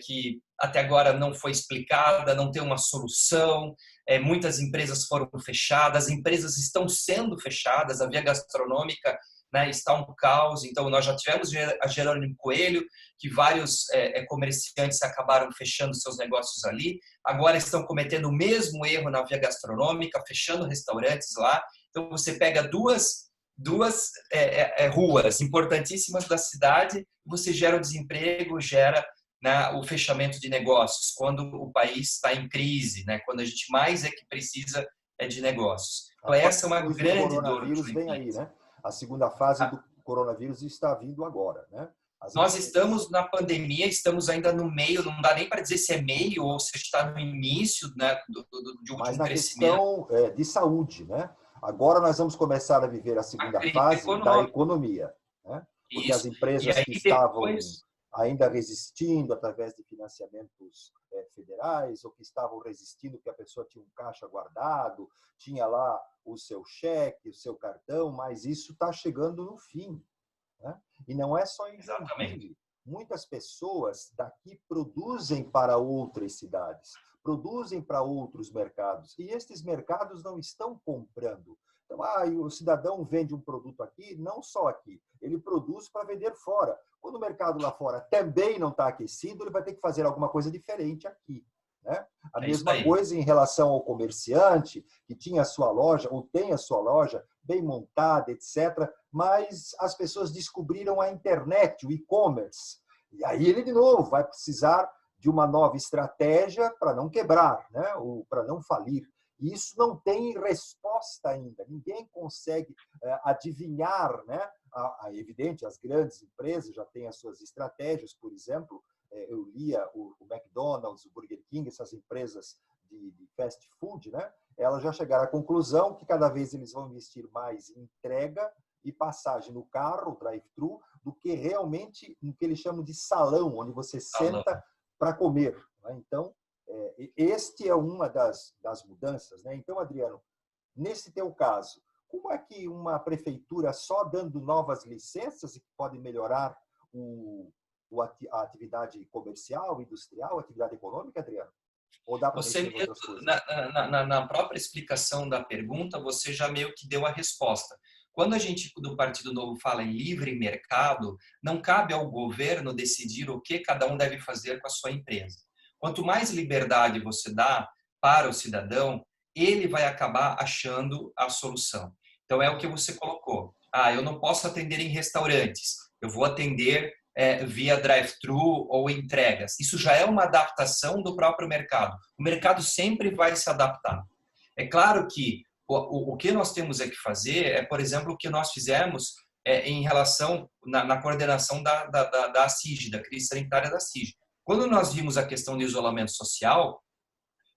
que até agora não foi explicada, não tem uma solução. Muitas empresas foram fechadas, empresas estão sendo fechadas, a via gastronômica, né, está um caos. Então, nós já tivemos a Jerônimo Coelho, que vários comerciantes acabaram fechando seus negócios ali. Agora estão cometendo o mesmo erro na via gastronômica, fechando restaurantes lá. Então, você pega duas ruas importantíssimas da cidade, você gera o desemprego, gera, né, o fechamento de negócios, quando o país está em crise, né, quando a gente mais que precisa de negócios. Então, essa é uma grande dor. O coronavírus vem aí, né? A segunda fase do coronavírus está vindo agora, né? Nós estamos na pandemia, estamos ainda no meio, não dá nem para dizer se é meio ou se está no início, né, de um Mas na crescimento. questão de saúde, né? Agora nós vamos começar a viver a segunda fase da economia, né? Porque as empresas que estavam ainda resistindo através de financiamentos federais, ou que estavam resistindo porque a pessoa tinha um caixa guardado, tinha lá o seu cheque, o seu cartão, mas isso está chegando no fim, né? E não é só em Joinville. Muitas pessoas daqui produzem para outras cidades, produzem para outros mercados, e estes mercados não estão comprando. Então, o cidadão vende um produto aqui, não só aqui, ele produz para vender fora. Quando o mercado lá fora também não está aquecido, ele vai ter que fazer alguma coisa diferente aqui, né? A mesma coisa em relação ao comerciante, que tinha a sua loja, ou tem a sua loja, bem montada, etc. Mas as pessoas descobriram a internet, o e-commerce. E aí ele, de novo, vai precisar de uma nova estratégia para não quebrar, né? Ou para não falir. E isso não tem resposta ainda. Ninguém consegue adivinhar, né? Evidente, as grandes empresas já têm as suas estratégias. Por exemplo, eu lia o McDonald's, o Burger King, essas empresas de fast food, né? Elas já chegaram à conclusão que cada vez eles vão investir mais em entrega e passagem no carro, drive-thru, do que realmente no que eles chamam de salão, onde você senta para comer, né? Então, este é uma das mudanças, né? Então, Adriano, nesse teu caso, como é que uma prefeitura só dando novas licenças que pode melhorar a atividade comercial, industrial, a atividade econômica, Adriano? Ou dá para você mesmo, na própria explicação da pergunta, você já meio que deu a resposta. Quando a gente do Partido Novo fala em livre mercado, não cabe ao governo decidir o que cada um deve fazer com a sua empresa. Quanto mais liberdade você dá para o cidadão, ele vai acabar achando a solução. Então, é o que você colocou. Eu não posso atender em restaurantes, eu vou atender via drive-thru ou entregas. Isso já é uma adaptação do próprio mercado. O mercado sempre vai se adaptar. É claro que o que nós temos que fazer é, por exemplo, o que nós fizemos em relação na coordenação da CIG, da crise sanitária da CIG. Quando nós vimos a questão do isolamento social,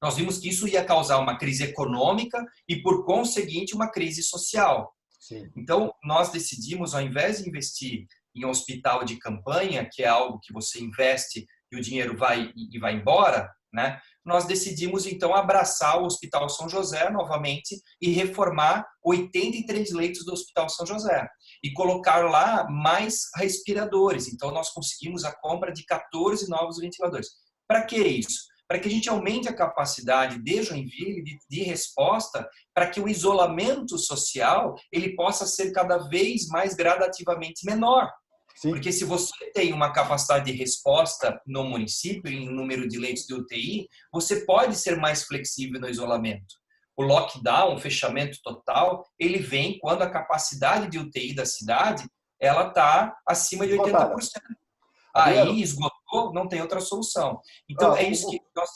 nós vimos que isso ia causar uma crise econômica e, por conseguinte, uma crise social. Sim. Então, nós decidimos, ao invés de investir em um hospital de campanha, que é algo que você investe e o dinheiro vai embora, né? Nós decidimos, então, abraçar o Hospital São José novamente e reformar 83 leitos do Hospital São José e colocar lá mais respiradores. Então, nós conseguimos a compra de 14 novos ventiladores. Para que isso? Para que a gente aumente a capacidade de Joinville de resposta, para que o isolamento social ele possa ser cada vez mais gradativamente menor. Sim. Porque se você tem uma capacidade de resposta no município, em número de leitos de UTI, você pode ser mais flexível no isolamento. O lockdown, o fechamento total, ele vem quando a capacidade de UTI da cidade ela está acima de 80%. Aí esgotou, não tem outra solução. Então, é isso que nós...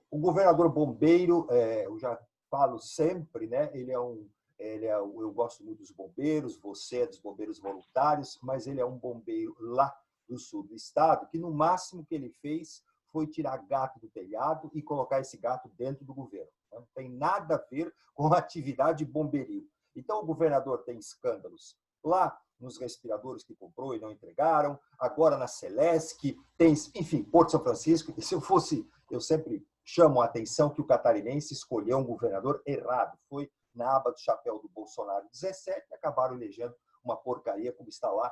O governador Bombeiro, eu já falo sempre, né? Eu gosto muito dos bombeiros, você é dos bombeiros voluntários, mas ele é um bombeiro lá do sul do estado, que no máximo que ele fez foi tirar gato do telhado e colocar esse gato dentro do governo. Não tem nada a ver com a atividade bombeiril. Então, o governador tem escândalos lá nos respiradores que comprou e não entregaram, agora na Celesc, tem, enfim, Porto São Francisco. E se eu fosse, eu sempre chamo a atenção que o catarinense escolheu um governador errado. Foi na aba do chapéu do Bolsonaro 17 e acabaram elegendo uma porcaria como está lá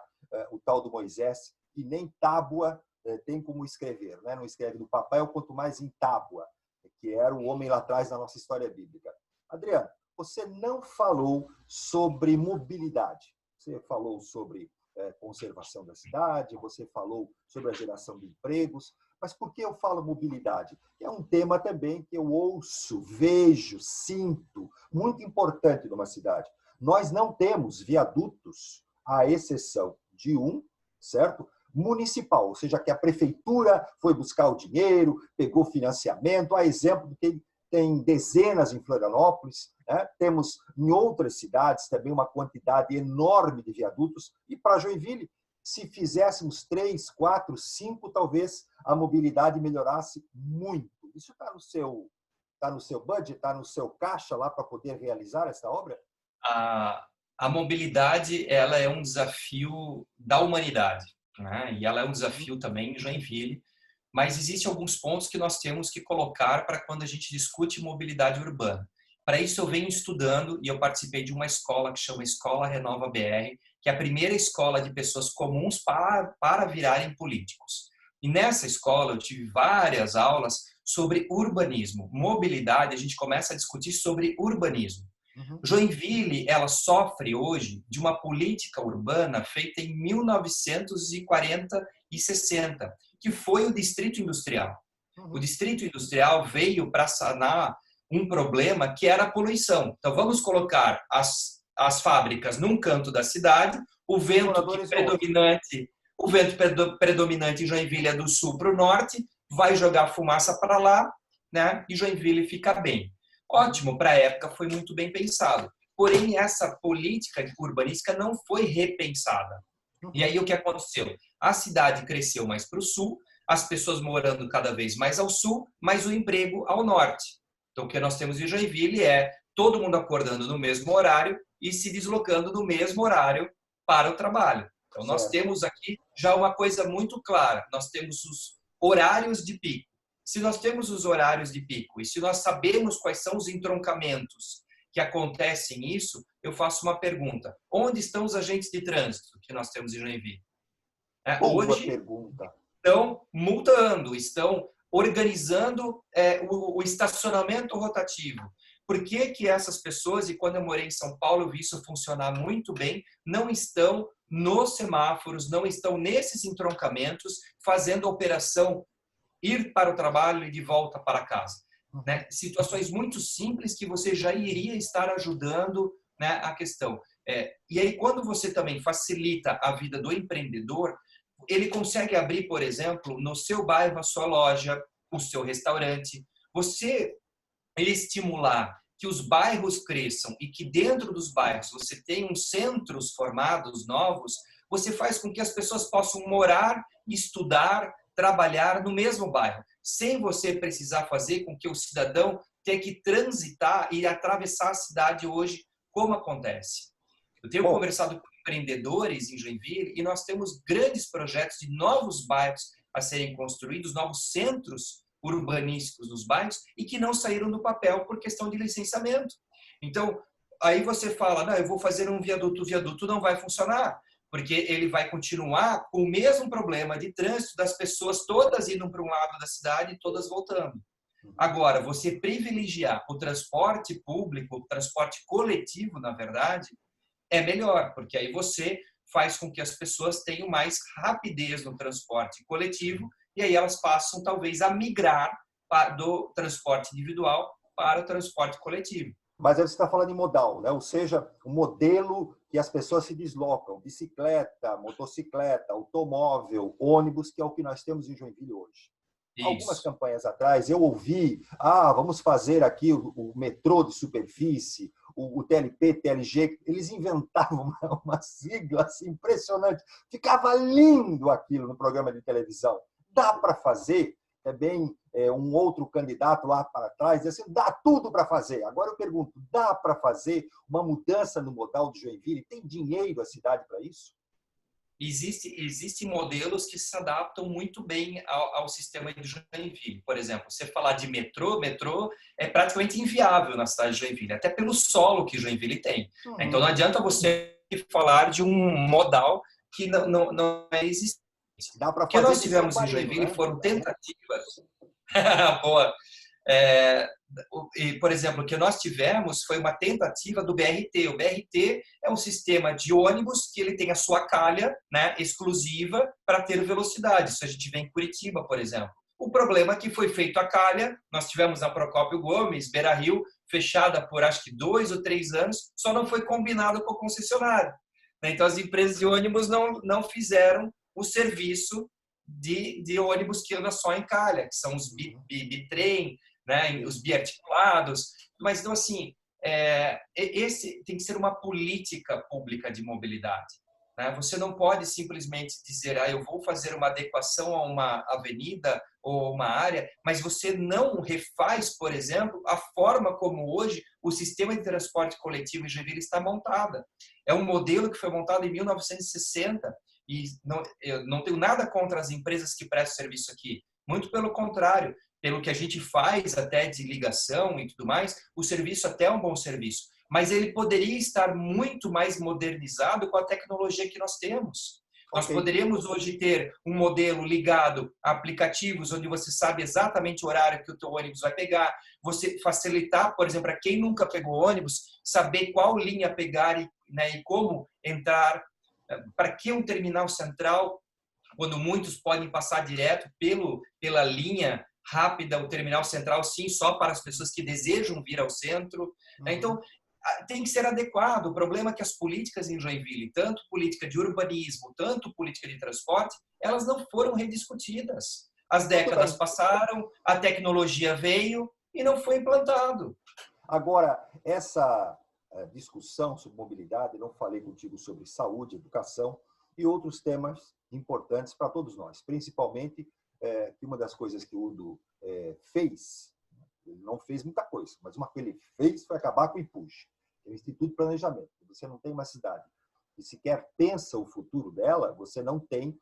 o tal do Moisés, que nem tábua tem como escrever, né? Não escreve no papel, quanto mais em tábua, que era o homem lá atrás da nossa história bíblica. Adriano, você não falou sobre mobilidade. Você falou sobre conservação da cidade, você falou sobre a geração de empregos, mas por que eu falo mobilidade? É um tema também que eu ouço, vejo, sinto, muito importante numa cidade. Nós não temos viadutos, à exceção de um, certo? Municipal, ou seja, que a prefeitura foi buscar o dinheiro, pegou financiamento, a exemplo do que tem dezenas em Florianópolis, né? Temos em outras cidades também uma quantidade enorme de viadutos, e para Joinville, se fizéssemos 3, 4, 5, talvez a mobilidade melhorasse muito. Isso está no seu budget, está no seu caixa lá para poder realizar essa obra? A mobilidade ela é um desafio da humanidade, né? E ela é um desafio também em Joinville, mas existem alguns pontos que nós temos que colocar para quando a gente discute mobilidade urbana. Para isso eu venho estudando e eu participei de uma escola que chama Escola Renova BR, que é a primeira escola de pessoas comuns para virarem políticos. E nessa escola eu tive várias aulas sobre urbanismo. Mobilidade, a gente começa a discutir sobre urbanismo. Joinville, ela sofre hoje de uma política urbana feita em 1940 e 60, que foi o Distrito Industrial. O Distrito Industrial veio para sanar um problema que era a poluição. Então, vamos colocar as fábricas num canto da cidade, o vento predominante em Joinville é do sul para o norte, vai jogar fumaça para lá, né? E Joinville fica bem. Ótimo, para a época foi muito bem pensado. Porém, essa política urbanística não foi repensada. E aí o que aconteceu? A cidade cresceu mais para o sul, as pessoas morando cada vez mais ao sul, mas o emprego ao norte. Então, o que nós temos em Joinville é todo mundo acordando no mesmo horário e se deslocando no mesmo horário para o trabalho. Então, nós temos aqui já uma coisa muito clara. Nós temos os horários de pico. Se nós temos os horários de pico e se nós sabemos quais são os entroncamentos que acontecem nisso, eu faço uma pergunta. Onde estão os agentes de trânsito que nós temos em Joinville? Hoje estão multando, estão organizando o estacionamento rotativo. Por que essas pessoas, e quando eu morei em São Paulo, eu vi isso funcionar muito bem, não estão nos semáforos, não estão nesses entroncamentos, fazendo a operação ir para o trabalho e de volta para casa? Né? Situações muito simples que você já iria estar ajudando, né, a questão. E aí, quando você também facilita a vida do empreendedor, ele consegue abrir, por exemplo, no seu bairro a sua loja, o seu restaurante. Você estimular que os bairros cresçam e que dentro dos bairros você tenha centros formados novos, você faz com que as pessoas possam morar, estudar, trabalhar no mesmo bairro, sem você precisar fazer com que o cidadão tenha que transitar e atravessar a cidade hoje, como acontece. Eu tenho conversado com empreendedores em Joinville e nós temos grandes projetos de novos bairros a serem construídos, novos centros urbanísticos nos bairros e que não saíram do papel por questão de licenciamento. Então, aí você fala, não, eu vou fazer um viaduto, o viaduto não vai funcionar, porque ele vai continuar com o mesmo problema de trânsito das pessoas todas indo para um lado da cidade e todas voltando. Agora, você privilegiar o transporte público, o transporte coletivo, na verdade, é melhor, porque aí você faz com que as pessoas tenham mais rapidez no transporte coletivo e aí elas passam, talvez, a migrar do transporte individual para o transporte coletivo. Mas aí você está falando em modal, né? Ou seja, o modelo que as pessoas se deslocam, bicicleta, motocicleta, automóvel, ônibus, que é o que nós temos em Joinville hoje. Isso. Algumas campanhas atrás eu ouvi, vamos fazer aqui o metrô de superfície, o TLP, TLG, eles inventavam uma sigla assim, impressionante. Ficava lindo aquilo no programa de televisão. Dá para fazer? Também um outro candidato lá para trás, assim, dá tudo para fazer. Agora eu pergunto, dá para fazer uma mudança no modal de Joinville? Tem dinheiro a cidade para isso? Existem modelos que se adaptam muito bem ao sistema de Joinville. Por exemplo, você falar de metrô é praticamente inviável na cidade de Joinville, até pelo solo que Joinville tem. Então não adianta você falar de um modal que não é existente. Dá para fazer. O que nós tivemos em Joinville, né? Foram tentativas. Boa. Por exemplo, o que nós tivemos foi uma tentativa do BRT. O BRT é um sistema de ônibus que ele tem a sua calha, né, exclusiva para ter velocidade. Isso a gente vê em Curitiba, por exemplo. O problema é que foi feito a calha, nós tivemos a Procópio Gomes, Beira Rio, fechada por acho que 2 ou 3 anos, só não foi combinado com o concessionário. Então as empresas de ônibus não fizeram o serviço de ônibus que anda só em calha, que são os bitrem, né, os biarticulados. Mas, então, assim, esse tem que ser uma política pública de mobilidade. Né? Você não pode simplesmente dizer, eu vou fazer uma adequação a uma avenida ou uma área, mas você não refaz, por exemplo, a forma como hoje o sistema de transporte coletivo em Joinville está montada. É um modelo que foi montado em 1960 e eu não tenho nada contra as empresas que prestam serviço aqui. Muito pelo contrário, pelo que a gente faz até de ligação e tudo mais, o serviço até é um bom serviço. Mas ele poderia estar muito mais modernizado com a tecnologia que nós temos. Nós poderíamos hoje ter um modelo ligado a aplicativos onde você sabe exatamente o horário que o teu ônibus vai pegar. Você facilitar, por exemplo, para quem nunca pegou ônibus, saber qual linha pegar e como entrar. Para que um terminal central, quando muitos podem passar direto pela linha rápida, o terminal central, sim, só para as pessoas que desejam vir ao centro. Então, tem que ser adequado. O problema é que as políticas em Joinville, tanto política de urbanismo, tanto política de transporte, elas não foram rediscutidas. As décadas passaram, a tecnologia veio e não foi implantado. Agora, essa discussão sobre mobilidade, eu não falei contigo sobre saúde, educação e outros temas importantes para todos nós, principalmente que uma das coisas que o Udo fez, ele não fez muita coisa, mas uma que ele fez foi acabar com o IPUJ, o Instituto de Planejamento. Você não tem uma cidade que sequer pensa o futuro dela, você não tem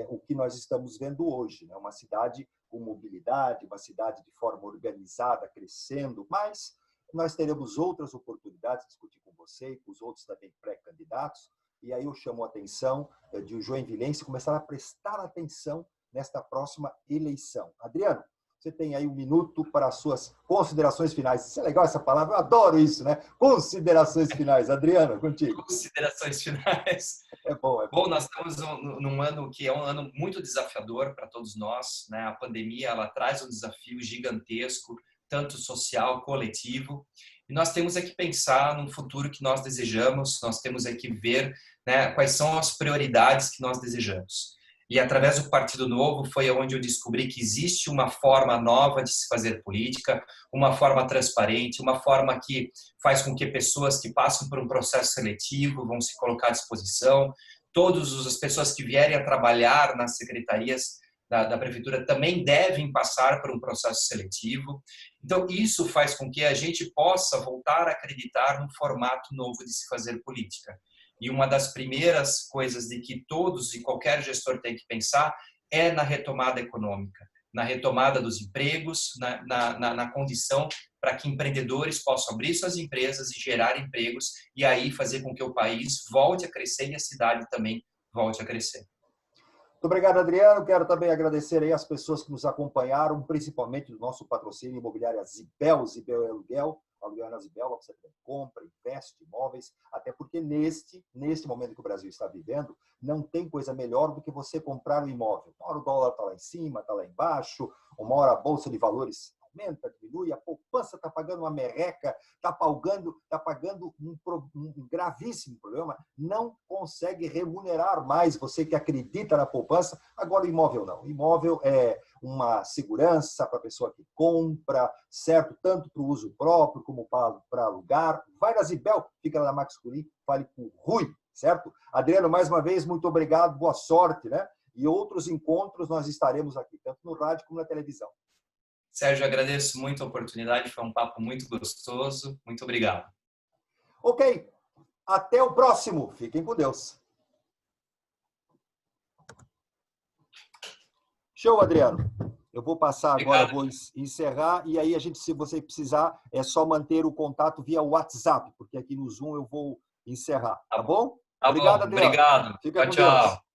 o que nós estamos vendo hoje, né? Uma cidade com mobilidade, uma cidade de forma organizada, crescendo, mas nós teremos outras oportunidades de discutir com você e com os outros também pré-candidatos, e aí eu chamo a atenção de o joinvilense começar a prestar atenção nesta próxima eleição. Adriano, você tem aí 1 minuto para as suas considerações finais. Isso é legal, essa palavra, eu adoro isso, né? Considerações finais. Adriano, contigo. Considerações finais. É bom. Bom, nós estamos num ano que é um ano muito desafiador para todos nós, né? A pandemia, ela traz um desafio gigantesco, tanto social, coletivo, e nós temos que pensar no futuro que nós desejamos, nós temos que ver, né, quais são as prioridades que nós desejamos. E através do Partido Novo foi onde eu descobri que existe uma forma nova de se fazer política, uma forma transparente, uma forma que faz com que pessoas que passam por um processo seletivo vão se colocar à disposição. Todas as pessoas que vierem a trabalhar nas secretarias da prefeitura também devem passar por um processo seletivo. Então, isso faz com que a gente possa voltar a acreditar num formato novo de se fazer política. E uma das primeiras coisas de que todos e qualquer gestor tem que pensar é na retomada econômica, na retomada dos empregos, na condição para que empreendedores possam abrir suas empresas e gerar empregos e aí fazer com que o país volte a crescer e a cidade também volte a crescer. Muito obrigado, Adriano. Quero também agradecer aí as pessoas que nos acompanharam, principalmente do nosso patrocínio imobiliário Zibel, Zibel é aluguel. Aluguel na Zibel, você compra, investe imóveis, até porque neste momento que o Brasil está vivendo, não tem coisa melhor do que você comprar um imóvel. Uma hora o dólar está lá em cima, está lá embaixo, uma hora a bolsa de valores aumenta, diminui, a poupança está pagando uma merreca, está pagando um gravíssimo problema, não consegue remunerar mais você que acredita na poupança. Agora o imóvel não. O imóvel é uma segurança para a pessoa que compra, certo? Tanto para o uso próprio como para alugar. Vai na Zibel, fica lá na Max Curim, fale com o Rui, certo? Adriano, mais uma vez, muito obrigado, boa sorte, né? E outros encontros nós estaremos aqui, tanto no rádio como na televisão. Sérgio, agradeço muito a oportunidade, foi um papo muito gostoso. Muito obrigado. Ok, até o próximo. Fiquem com Deus. Show, Adriano. Eu vou passar agora, vou encerrar, e aí se você precisar, é só manter o contato via WhatsApp, porque aqui no Zoom eu vou encerrar, tá bom? Tá Obrigado, bom, Adriano. obrigado. Fica com Tchau, Deus. tchau.